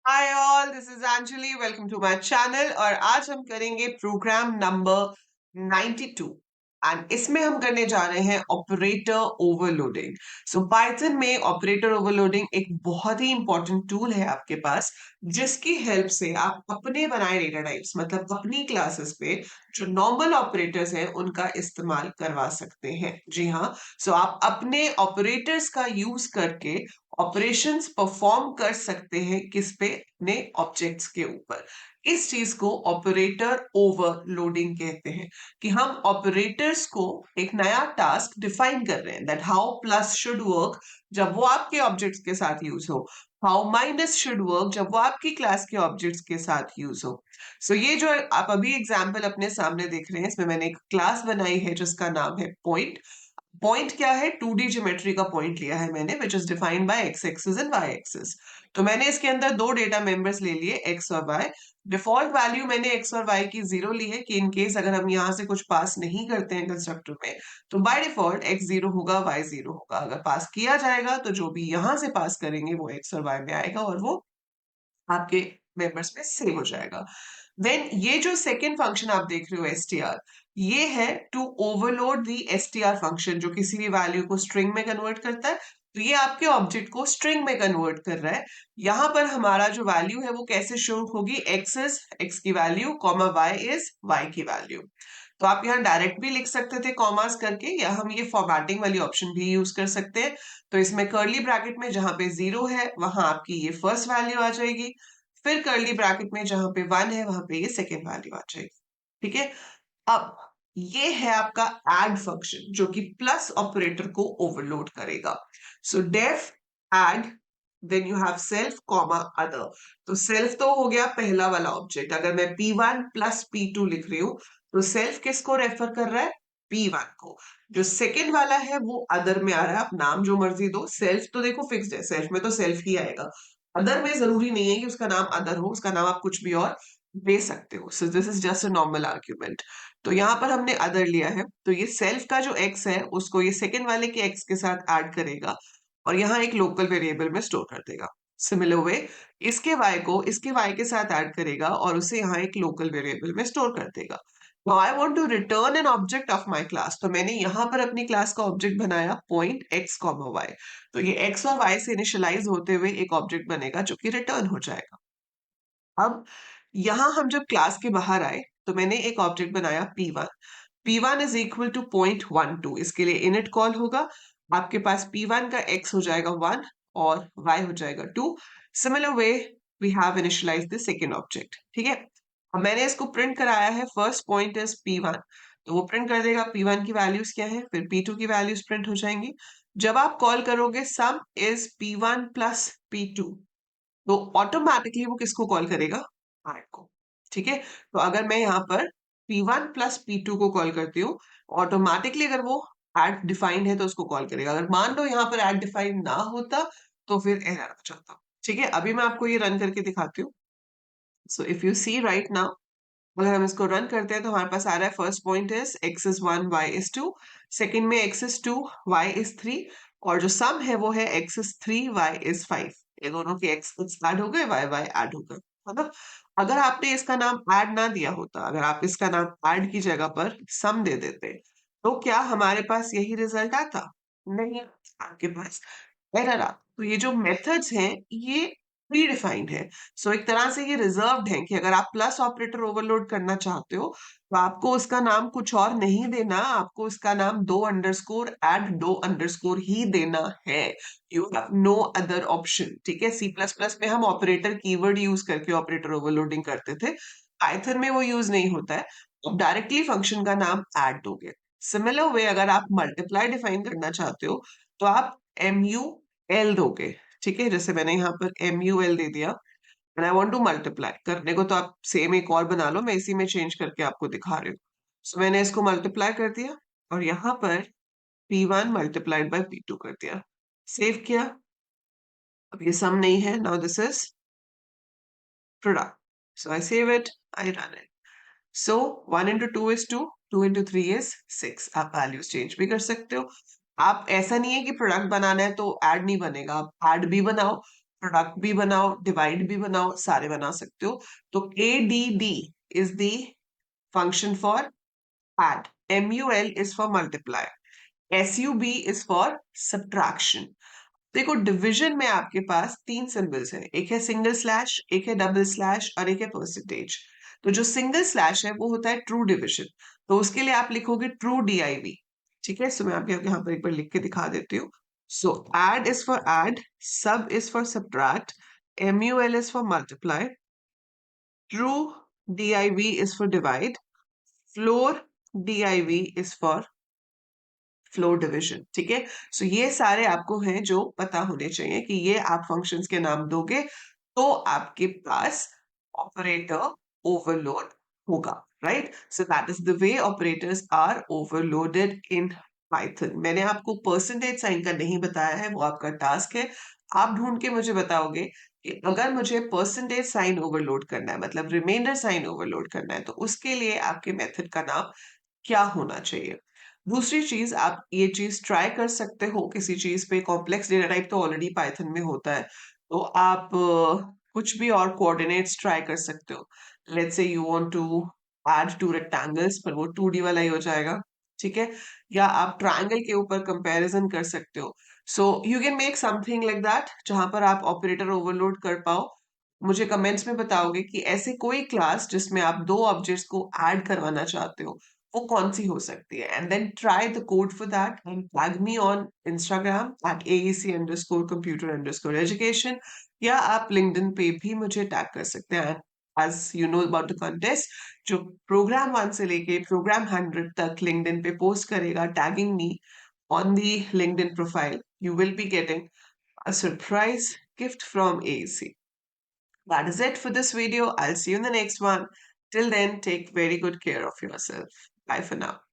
Hi all, this is Anjali. Welcome to my channel. और आज हम करेंगे प्रोग्राम नंबर 92 एंड इसमें हम करने जा रहे हैं ऑपरेटर ओवरलोडिंग। सो पाइथन में ऑपरेटर ओवरलोडिंग एक बहुत ही इंपॉर्टेंट टूल है आपके पास, जिसकी हेल्प से आप अपने बनाए डेटा टाइप्स मतलब अपनी क्लासेस पे जो नॉर्मल ऑपरेटर्स हैं उनका इस्तेमाल करवा सकते हैं। जी हाँ, सो आप अपने ऑपरेटर्स का यूज करके ऑपरेशंस परफॉर्म कर सकते हैं किस पे? अपने ऑब्जेक्ट्स के ऊपर। इस चीज को ऑपरेटर ओवरलोडिंग कहते हैं कि हम ऑपरेटर्स को एक नया टास्क डिफाइन कर रहे हैं, that how plus should work जब वो आपके ऑब्जेक्ट्स के साथ यूज हो, हाउ माइनस शुड वर्क जब वो आपकी क्लास के ऑब्जेक्ट्स के साथ यूज हो। सो ये जो आप अभी एग्जाम्पल अपने सामने देख रहे हैं, इसमें मैंने एक क्लास बनाई है जिसका नाम है पॉइंट। पॉइंट क्या है? 2D ज्योमेट्री का पॉइंट लिया है मैंने, which is defined by X axis and Y axis. तो मैंने इसके अंदर दो डेटा मेंबर्स ले लिए, एक्स और वाई। डिफॉल्ट वैल्यू मैंने एक्स और वाई की 0 ली है कि इन केस अगर हम यहाँ से कुछ पास नहीं करते हैं कंस्ट्रक्टर में, तो बाय डिफॉल्ट एक्स 0 होगा, वाई 0 होगा। अगर पास किया जाएगा तो जो भी यहाँ से पास करेंगे वो एक्स और वाई में आएगा और वो आपके मेंबर्स में सेव हो जाएगा। देन ये जो सेकेंड फंक्शन आप देख रहे हो एसटीआर, ये है to overload the STR function, जो किसी भी वैल्यू को स्ट्रिंग में कन्वर्ट करता है। तो ये आपके ऑब्जेक्ट को स्ट्रिंग में कन्वर्ट कर रहा है। यहाँ पर हमारा जो वैल्यू है वो कैसे शो होगी? एक्स इज एक्स की value, comma Y is Y की वैल्यू। तो आप यहाँ डायरेक्ट भी लिख सकते थे कॉमास करके, या हम ये फॉर्मेटिंग वाली ऑप्शन भी यूज कर सकते हैं। तो इसमें कर्ली ब्रैकेट में जहां पे 0 है वहां आपकी ये फर्स्ट वैल्यू आ जाएगी, फिर कर्ली ब्रैकेट में जहां पे 1 है वहां पे ये सेकेंड वैल्यू आ जाएगी। ठीक है। अब ये है आपका एड फंक्शन जो कि प्लस ऑपरेटर को ओवरलोड करेगा। So def add, then you have self comma other. तो सेल्फ तो हो गया पहला वाला ऑब्जेक्ट। अगर मैं P1 प्लस P2 लिख रही हूँ तो सेल्फ किसको रेफर कर रहा है? P1 को। जो सेकेंड वाला है वो अदर में आ रहा है। आप नाम जो मर्जी दो, सेल्फ तो देखो फिक्स्ड है, सेल्फ में तो सेल्फ ही आएगा। अदर में जरूरी नहीं है कि उसका नाम अदर हो, उसका नाम आप कुछ भी और दे सकते हो। So this is just a normal argument. तो यहाँ पर हमने अदर लिया है, तो ये सेल्फ का जो एक्स है उसको ये सेकेंड वाले के एक्स के साथ ऐड करेगा और यहाँ एक लोकल वेरिएबल में स्टोर कर देगा। सिमिलर वे इसके y को इसके y के साथ ऐड करेगा और उसे यहाँ एक लोकल वेरिएबल में स्टोर कर देगा। Now I want to return an object of my class, तो मैंने यहाँ पर अपनी क्लास का ऑब्जेक्ट बनाया पॉइंट x, y। तो ये x और y से इनिशियलाइज होते हुए एक ऑब्जेक्ट बनेगा जो कि रिटर्न हो जाएगा। अब यहाँ हम जब क्लास के बाहर आए तो मैंने एक ऑब्जेक्ट बनाया P1। P1 is equal to 0.12, इसके लिए इनिट कॉल होगा। आपके पास P1 का x हो जाएगा 1 और y हो जाएगा 2। Similar way we have initialise the second object. ठीक है। अब मैंने इसको प्रिंट कराया है, फर्स्ट पॉइंट इज P1, तो वो प्रिंट कर देगा P1 की वैल्यूज क्या है, फिर P2 की वैल्यूज प्रिंट हो जाएंगी। जब आप कॉल करोगे सम इज P1 प्लस P2, तो ऑटोमेटिकली वो किसको कॉल करेगा? ऐड को। ठीक है। तो अगर मैं यहाँ पर P1 प्लस P2 को कॉल करती हूँ, ऑटोमेटिकली अगर वो ऐड डिफाइंड है तो उसको कॉल करेगा। अगर मान लो यहाँ पर ऐड डिफाइंड ना होता तो फिर एरर आ जाता। ठीक है। अभी मैं आपको ये रन करके दिखाती हूँ। So if you see right now, अगर हम इसको रन करते हैं तो हमारे पास आ रहा है first point is x is 1, y is 2, second में x इज 2, y इज 3, और जो सम है वो है x इज 3, y इज 5। ये दोनों के x ऐड हो गए, y ऐड हो गए। मतलब अगर आपने इसका नाम ऐड ना दिया होता, अगर आप इसका नाम ऐड की जगह पर सम दे देते, तो क्या हमारे पास यही रिजल्ट आता? नहीं, आपके पास एरर आता। तो ये जो मेथड्स हैं ये प्री डिफाइंड है। सो एक तरह से ये रिजर्व्ड है कि अगर आप प्लस ऑपरेटर ओवरलोड करना चाहते हो तो आपको उसका नाम कुछ और नहीं देना, आपको उसका नाम दो अंडरस्कोर ऐड दो अंडरस्कोर ही देना है। You have no other option. ठीक है। सी प्लस प्लस में हम ऑपरेटर कीवर्ड यूज करके ऑपरेटर ओवरलोडिंग करते थे, पाइथन में वो यूज नहीं होता है। आप डायरेक्टली फंक्शन का नाम ऐड दोगे। सिमिलर वे अगर आप मल्टीप्लाई डिफाइन करना चाहते हो तो आप MUL दोगे। ठीक है। जैसे मैंने यहाँ पर MUL दे दिया and I want to multiply करने को, तो आप सेम एक और बना लो, मैं इसी में चेंज करके आपको दिखा रही हूँ। सो मैंने इसको मल्टीप्लाई कर दिया और यहाँ पर P1 मल्टीप्लाइड बाय P2 कर दिया, सेव किया। अब ये सम नहीं है, now this is product. So I save it, I run it. So 1 into 2 is 2, 2 into 3 is 6। आप वैल्यूज चेंज भी कर सकते हो। आप ऐसा नहीं है कि प्रोडक्ट बनाना है तो ऐड नहीं बनेगा, आप ऐड भी बनाओ प्रोडक्ट भी बनाओ, डिवाइड भी बनाओ, सारे बना सकते हो। तो ADD is the function for add, MUL is for multiply, SUB is for subtraction। देखो डिवीजन में आपके पास तीन सिंबल्स हैं, एक है सिंगल स्लैश, एक है डबल स्लैश और एक है परसेंटेज। तो जो सिंगल स्लैश है वो होता है ट्रू डिवीजन, तो उसके लिए आप लिखोगे ट्रू DIV। ठीक है, सो मैं आपको यहाँ पर एक बार लिख के दिखा देती हूँ। सो एड इज फॉर एड, सब is for subtract, MUL is for multiply, true DIV is for divide, floor DIV is for floor division. ठीक है, सो ये सारे आपको हैं जो पता होने चाहिए कि ये आप फंक्शंस के नाम दोगे तो आपके पास ऑपरेटर ओवरलोड होगा, right? So that is the way operators are overloaded in Python. मैंने आपको परसेंटेज साइन का नहीं बताया है, वो आपका टास्क है। आप ढूंढ के मुझे बताओगे कि अगर मुझे परसेंटेज साइन ओवरलोड करना है, मतलब रिमाइंडर साइन ओवरलोड करना है, तो उसके लिए आपके मेथड का नाम क्या होना चाहिए। दूसरी चीज, आप ये चीज ट्राई कर सकते हो किसी चीज पे। कॉम्प्लेक्स डेटा टाइप तो ऑलरेडी पाइथन में होता है, तो आप कुछ भी और कोऑर्डिनेट्स ट्राई कर सकते हो। Let's say you want to add two rectangles, पर वो 2D वाला ही हो जाएगा। ठीक है, या आप ट्रायंगल के ऊपर कंपैरिजन कर सकते हो। So you can make something like that जहां पर आप ऑपरेटर ओवरलोड कर पाओ। मुझे कमेंट्स में बताओगे कि ऐसे कोई क्लास जिसमें आप दो ऑब्जेक्ट्स को ऐड करवाना चाहते हो, वो कौन सी हो सकती है। And then try the code for that and tag me on Instagram at AEC_computer_education, या आप लिंक्डइन पे भी मुझे टैग कर सकते हैं। As you know about the contest, जो प्रोग्राम 1 से लेके प्रोग्राम 100 तक लिंक्डइन पे पोस्ट करेगा tagging me on the LinkedIn profile, you will be getting a surprise gift from AEC. That is it for this video. I'll see you in the next one. Till then, take very good care of yourself. Bye for now.